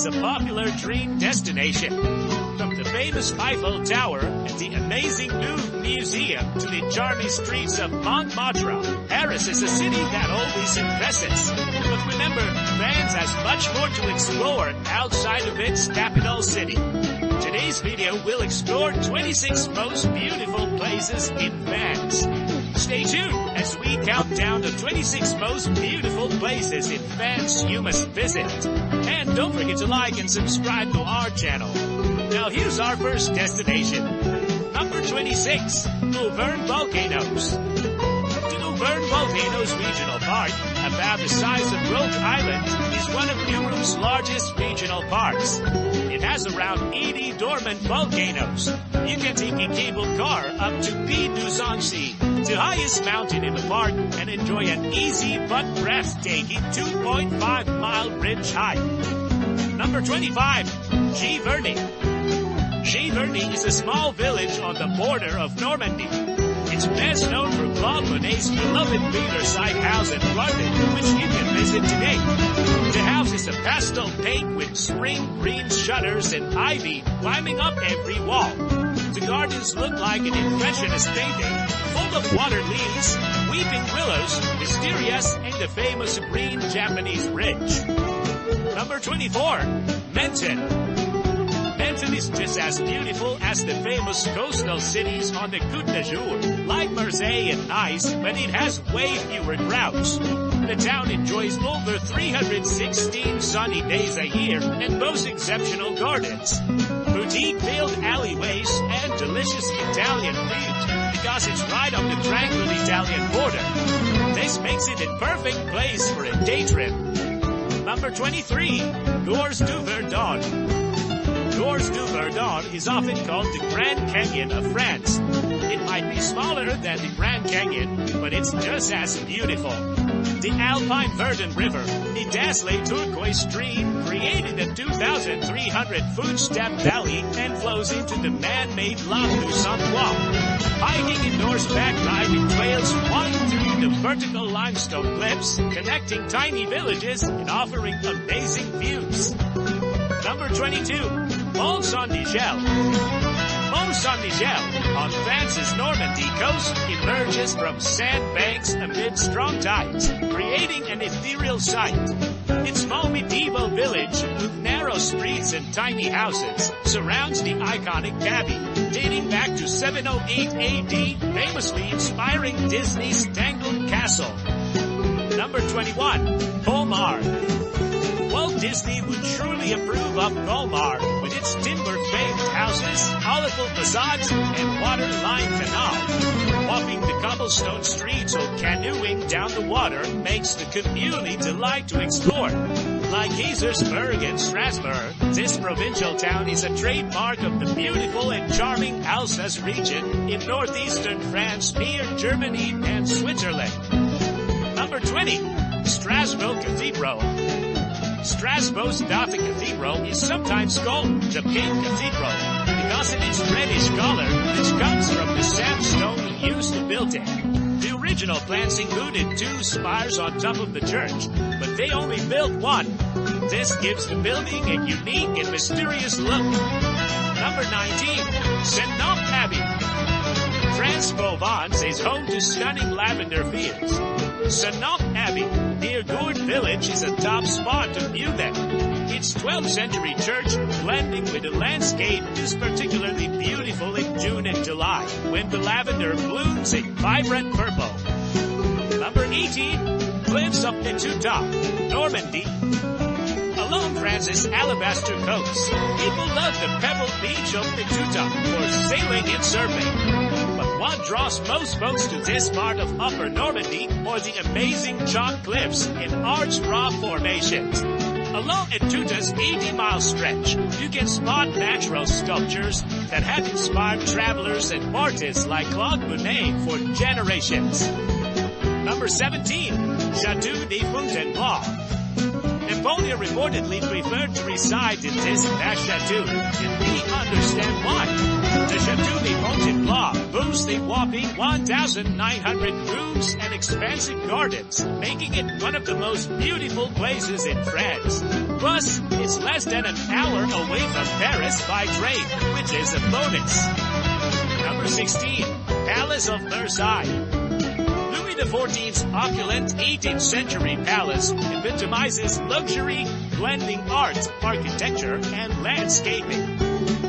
a popular dream destination. From the famous Eiffel Tower and the amazing Louvre Museum to the charming streets of Montmartre, Paris is a city that always impresses. But remember, France has much more to explore outside of its capital city. Today's video will explore 26 most beautiful places in France. Stay tuned as we count down the 26 most beautiful places in France you must visit. And don't forget to like and subscribe to our channel. Now here's our first destination. Number 26, Auvergne Volcanoes. The Auvergne Volcanoes Regional Park, about the size of Rhode Island, is one of Europe's largest regional parks. It has around 80 dormant volcanoes. You can take a cable car up to Pic du Sancy, the highest mountain in the park, and enjoy an easy but breathtaking 2.5-mile ridge hike. Number 25, Giverny. Giverny is a small village on the border of Normandy. It's best known for Claude Monet's beloved riverside house at London, which you can visit today. The house is a pastel pink with spring green shutters and ivy climbing up every wall. The gardens look like an impressionist painting, full of water lilies, weeping willows, mysterious, and the famous green Japanese bridge. Number 24, Menton. Menton is just as beautiful as the famous coastal cities on the Côte d'Azur, like Marseille and Nice, but it has way fewer crowds. The town enjoys over 316 sunny days a year and boasts exceptional gardens, boutique-filled alleyways, and delicious Italian food because it's right on the tranquil Italian border. This makes it a perfect place for a day trip. Number 23, Gors du Verdon. Gors du Verdon is often called the Grand Canyon of France. It might be smaller than the Grand Canyon, but it's just as beautiful. The Alpine Verdon River, a dazzling turquoise stream, created a 2,300-foot-step valley and flows into the man-made Lac du Saint-Ouen. Hiking and horseback riding trails wind through the vertical limestone cliffs, connecting tiny villages and offering amazing views. Number 22, Mont Saint-Michel. Mont Saint-Michel, on France's Normandy coast, emerges from sandbanks amid strong tides, creating an ethereal sight. Its small medieval village, with narrow streets and tiny houses, surrounds the iconic abbey, dating back to 708 AD, famously inspiring Disney's Tangled Castle. Number 21, Colmar. Walt Disney would surely approve of Colmar with its timber-framed houses, colorful facades, and water-lined canal. Walking the cobblestone streets or canoeing down the water makes the commune a delight to explore. Like Gaithersburg and Strasbourg, this provincial town is a trademark of the beautiful and charming Alsace region in northeastern France near Germany and Switzerland. Number 20, Strasbourg Cathedral. Strasbourg's Gothic Cathedral is sometimes called the Pink Cathedral because of its reddish color, which comes from the sandstone used to build it. The original plans included 2 spires on top of the church, but they only built one. This gives the building a unique and mysterious look. Number 19, Saint-Nom Abbey. France Provence is home to stunning lavender fields. Saint-Nom Abbey, near Gourd Village, is a top spot to view them. Its 12th century church, blending with the landscape, is particularly beautiful in June and July, when the lavender blooms in vibrant purple. Number 18, Cliffs of Etretat, Normandy. Along France's alabaster coast, people love the pebbled beach of Etretat for sailing and surfing. But what draws most folks to this part of Upper Normandy are the amazing chalk cliffs and arched rock formations. Along Etretat's 80-mile stretch, you can spot natural sculptures that have inspired travelers and artists like Claude Monet for generations. Number 17, Château de Fontainebleau. Napoleon reportedly preferred to reside in this chateau, and we understand why. The Château de Fontainebleau boasts boasts a whopping 1,900 rooms and expansive gardens, making it one of the most beautiful places in France. Plus, it's less than an hour away from Paris by train, which is a bonus. Number 16. Palace of Versailles. Louis XIV's opulent 18th century palace epitomizes luxury, blending art, architecture, and landscaping.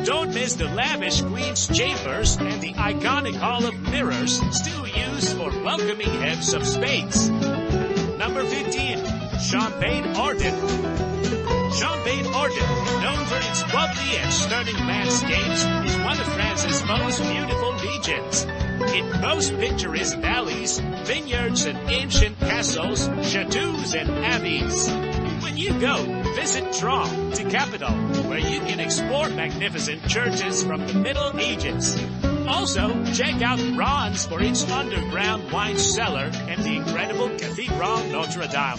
Don't miss the lavish Queen's Chambers and the iconic Hall of Mirrors, still used for welcoming heads of spades. Number 15. Champagne-Ardenne. Champagne-Ardenne, known for its bubbly and stunning landscapes, is one of France's most beautiful regions. It boasts picturesque valleys, vineyards and ancient castles, châteaux and abbeys. When you go, visit Troyes, the capital, where you can explore magnificent churches from the Middle Ages. Also, check out Reims for its underground wine cellar and the incredible Cathedral Notre Dame.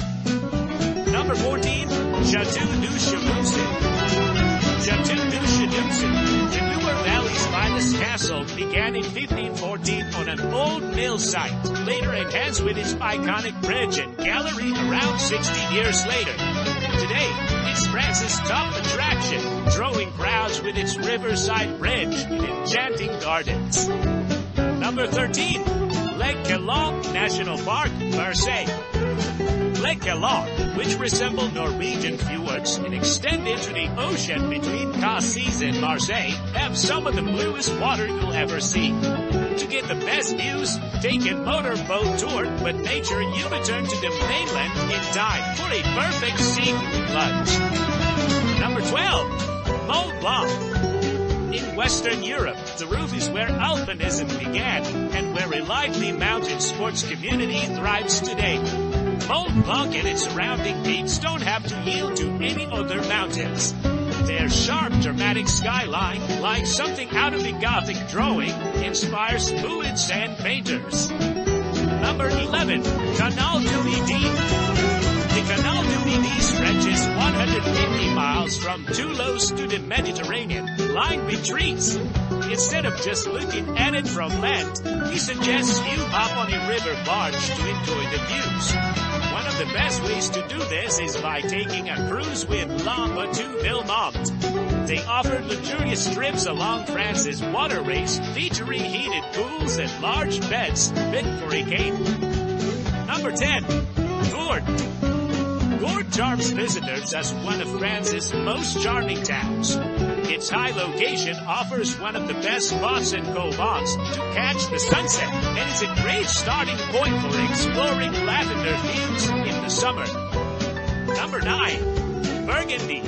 Number 14, Château du Château. Château du Château, the Loire Valley's finest castle, began in 1514 on an old mill site, later enhanced with its iconic bridge and gallery around 60 years later. Today, it's France's top attraction, drawing crowds with its riverside bridge and enchanting gardens. Number 13, Les Calanques National Park, Marseille. Les Calanques, which resemble Norwegian fjords and extend into the ocean between Cassis and Marseille, have some of the bluest water you'll ever see. To get the best views, take a motorboat tour, but make sure you return to the mainland in time for a perfect seafood lunch. Number 12, Mont Blanc. In Western Europe, the roof is where alpinism began and where a lively mountain sports community thrives today. Mont Blanc and its surrounding peaks don't have to yield to any other mountains. Their sharp, dramatic skyline, like something out of a Gothic drawing, inspires fluid sand painters. Number 11, Canal du Midi. The Canal du Midi stretches 150 miles from Toulouse to the Mediterranean, lined with trees. Instead of just looking at it from land, he suggests you hop on a river barge to enjoy the views. One of the best ways to do this is by taking a cruise with Lambe to Villemont. They offer luxurious trips along France's waterways, featuring heated pools and large beds fit for a cape. Number 10, Gourdes. Gourdes charms visitors as one of France's most charming towns. Its high location offers one of the best spots in Provence to catch the sunset and is a great starting point for exploring lavender fields in the summer. Number 9, Burgundy.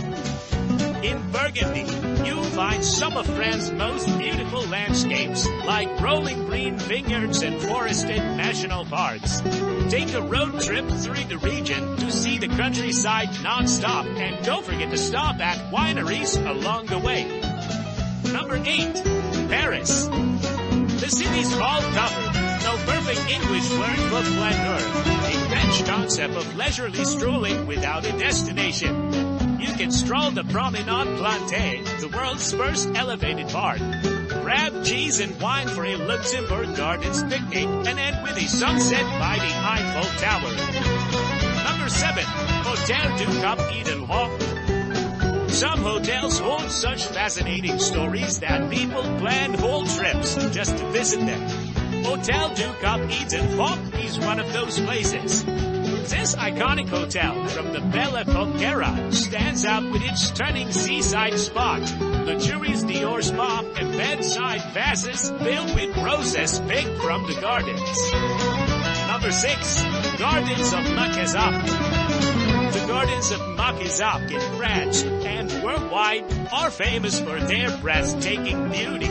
In Burgundy, you'll find some of France's most beautiful landscapes, like rolling green vineyards and forested national parks. Take a road trip through the region to see the countryside non-stop, and don't forget to stop at wineries along the way. Number 8, Paris. The city's all-covered, no perfect English word for flaneur, a French concept of leisurely strolling without a destination. You can stroll the Promenade Plantée, the world's first elevated park. Grab cheese and wine for a Luxembourg Gardens picnic and end with a sunset by the Eiffel Tower. Number 7, Hotel du Cap Edenhof. Some hotels hold such fascinating stories that people plan whole trips just to visit them. Hotel du Cap Edenhof is one of those places. This iconic hotel from the Belle Epoque era stands out with its stunning seaside spot, luxurious Dior spa, and bedside vases filled with roses picked from the gardens. Number 6, Gardens of Maquisarc. The Gardens of Maquisarc in France and worldwide are famous for their breathtaking beauty.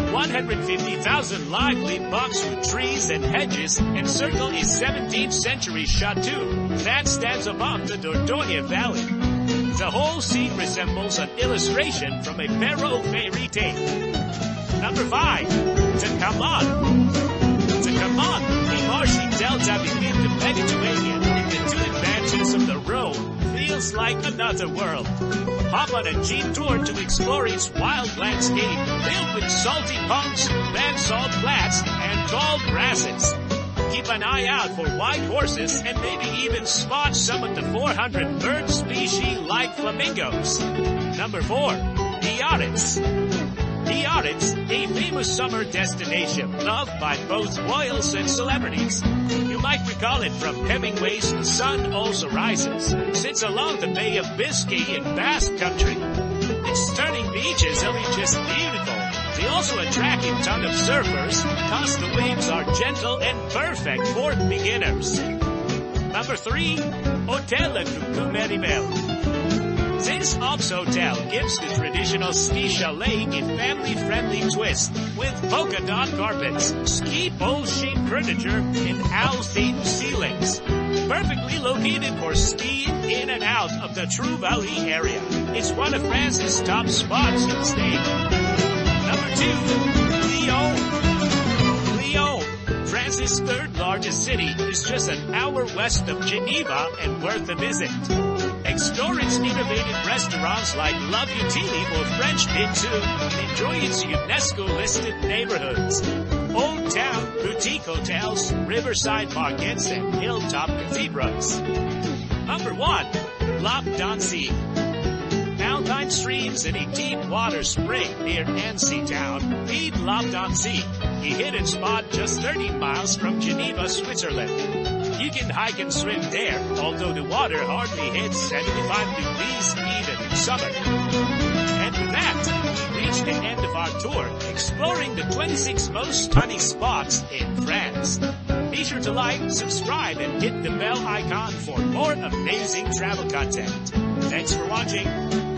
150,000 lively boxwood trees and hedges encircle a 17th century chateau that stands above the Dordogne Valley. The whole scene resembles an illustration from a Perrault fairy tale. Number 5, the Caman. The Caman, a marshy delta between the Mediterranean and the two advances of the Rhone, feels like another world. Hop on a jeep tour to explore its wild landscape filled with salty punks, red salt flats, and tall grasses. Keep an eye out for white horses and maybe even spot some of the 400 bird species like flamingos. Number 4. Biarritz. Biarritz, a famous summer destination loved by both royals and celebrities. You might recall it from Hemingway's The Sun Also Rises. Sits along the Bay of Biscay in Basque Country. Its stunning beaches are just beautiful. They also attract a ton of surfers because the waves are gentle and perfect for beginners. Number 3. Hotel Le Coucou Meribel. This Alps Hotel gives the traditional ski chalet a family-friendly twist with polka dot carpets, ski pole sheet furniture, and owl-themed ceilings. Perfectly located for skiing in and out of the True Valley area. It's one of France's top spots to stay. Number 2. Lyon. France's third largest city is just an hour west of Geneva and worth a visit. Explore its innovative restaurants like La Boutillie for French pizza and enjoy its UNESCO-listed neighborhoods. Old Town, boutique hotels, riverside markets, and hilltop cathedrals. Number 1. Lac d'Annecy. Alpine streams and a deep water spring near Annecy town feed Lac d'Annecy, a hidden spot just 30 miles from Geneva, Switzerland. You can hike and swim there, although the water hardly hits 75 degrees even in summer. And with that, we reach the end of our tour, exploring the 26 most stunning spots in France. Be sure to like, subscribe, and hit the bell icon for more amazing travel content. Thanks for watching.